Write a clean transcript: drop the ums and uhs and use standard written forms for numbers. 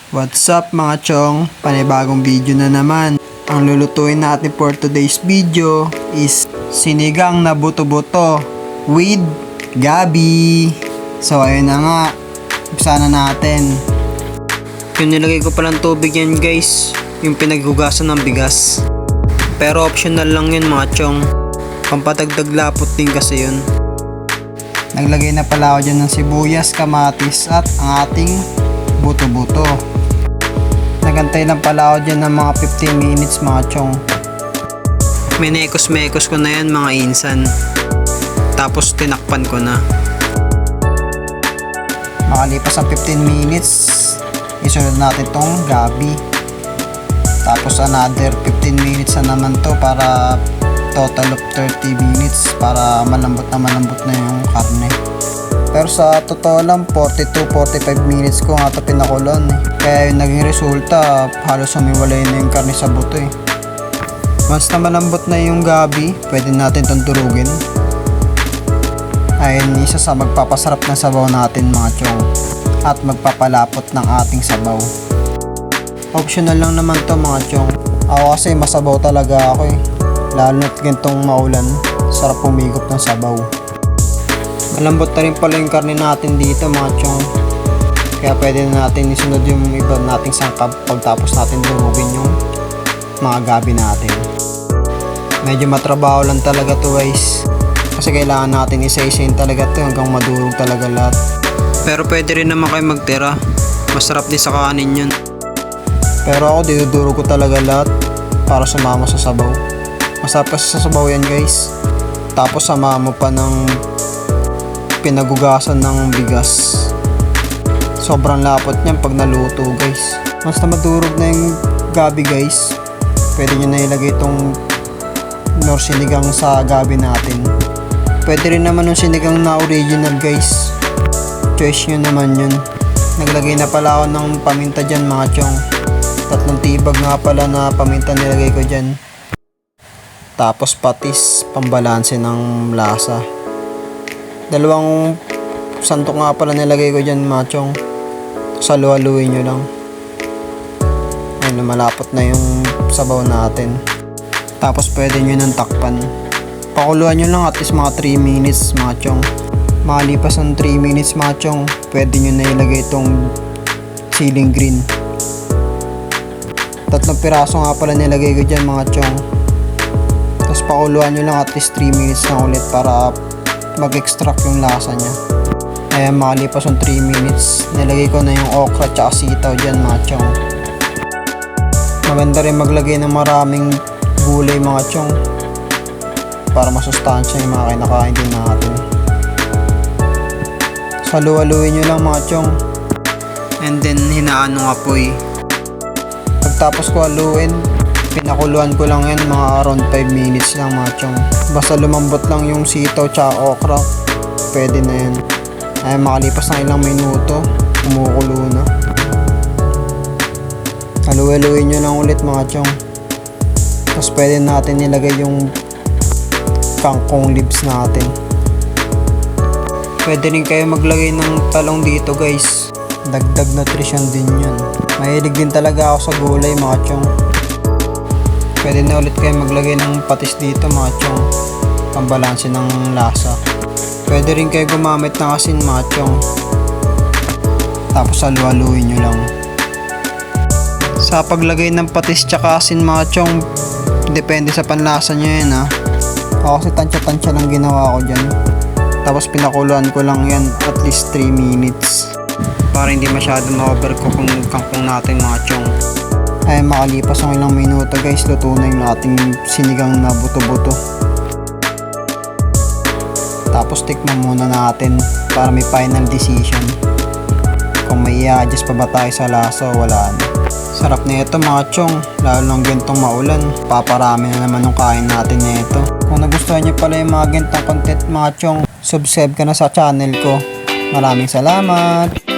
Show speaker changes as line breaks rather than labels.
What's up mga chong? Panibagong video na naman. Ang lulutuin natin for today's video is sinigang na buto-buto with gabi. So ayun na nga, umpisa na natin. Yung nilagay ko palang tubig yan guys, yung pinaghugasan ng bigas. Pero optional lang yun mga chong, pampatagdag lapot din kasi yun. Naglagay na pala ako dyan ng sibuyas, kamatis at ang ating buto-buto. Nagantay lang pala ako dyan ng mga 15 minutes mga chong. Minekos-mekos ko na yan mga insan. Tapos tinakpan ko na. Makalipas ang 15 minutes, isunod natin tong gabi. Tapos another 15 minutes na naman to para total of 30 minutes para malambot na yung karne. Pero sa totoo lang 42-45 minutes ko nga ito pinakulan eh. Kaya yung naging resulta halos sumiwalay na yung karne sa buto eh. Once na malambot na yung gabi, pwede natin itong durugin. Ayun, isa sa magpapasarap ng sabaw natin mga chong at magpapalapot ng ating sabaw. Optional lang naman to mga chong. Ako kasi masabaw talaga ako eh. Lalo na't gantong maulan, sarap pumigop ng sabaw. Malambot na rin pala yung karne natin dito mga chong. Kaya pwede na natin isunod yung iba nating sangkap pagtapos natin durugin yung mga gabi natin. Medyo matrabaho lang talaga to guys. Kasi kailangan natin isa-isayin talaga to hanggang madurog talaga lahat. Pero pwede rin naman kayo magtira. Masarap din sa kanin yun. Pero ako dinudurog ko talaga lahat para sumama sa sabaw. Masarap kasi sa sabaw yan guys. Tapos sama mo pa ng pinagugasan ng bigas. Sobrang lapot niyan pag naluto guys. Once na madurog na yung gabi guys, pwede nyo na ilagay itong sinigang sa gabi natin. Pwede rin naman yung sinigang na original guys. Choice nyo naman yun. Naglagay na pala ako ng paminta dyan mga chong. 3 tibag nga pala na paminta nilagay ko dyan. Tapos patis, pambalanse ng lasa. 2 santok nga pala nilagay ko dyan mga chong. Saluhaluin nyo lang. Ayun, malapot na yung sabaw natin. Tapos pwede nyo nang takpan. Pakuluan nyo lang at least mga 3 minutes mga chong. Makalipas ng 3 minutes mga chong, pwede nyo na ilagay itong siling green. 3 piraso nga pala nilagay ko dyan mga chong. Tapos pakuluan nyo lang at least 3 minutes na ulit para mag-extract yung lasa nya. Ayan, makalipas ng 3 minutes, nilagay ko na yung okra tsaka sitaw dyan mga chong. Maganda rin maglagay ng maraming gulay mga chong para masustansya yung mga kinakain din natin. Saluhaluin nyo lang mga chong. And then hinaan ng apoy. Pagtapos ko haluin, pinakuluan ko lang yan mga around 5 minutes lang mga chong. Basta lumambot lang yung sitaw tsaka okra, pwede na yan. Ay makalipas na ilang minuto, kumukulo na. Haluin nyo lang ulit mga chong. Tapos pwede natin nilagay yung kangkong leaves natin. Pwede rin kayo maglagay ng talong dito guys. Dagdag nutrition din yun. Mahilig din talaga ako sa gulay mga chong. Pwede na ulit kayo maglagay ng patis dito mga chong, pambalanse ng lasa. Pwede rin kayo gumamit ng asin mga chong. Tapos haluhaluin nyo lang. Sa paglagay ng patis tsaka asin mga chong, depende sa panlasa nyo yan ha. Ako kasi tansya-tansya lang ginawa ko dyan. Tapos pinakuluan ko lang yan at least 3 minutes para hindi masyado ma-overcook yung kangkong natin mga chong. Ay makalipas ng ilang minuto guys, luto na yung ating sinigang na buto-buto. Tapos tikman muna natin para may final decision kung may i-adjust pa ba tayo sa lasa o wala na. Sarap na ito mga chong, lalo lang gantong maulan, paparami na naman yung kain natin na ito. Kung nagustuhan nyo pala yung mga gantong content mga chong, subscribe ka na sa channel ko. Maraming salamat!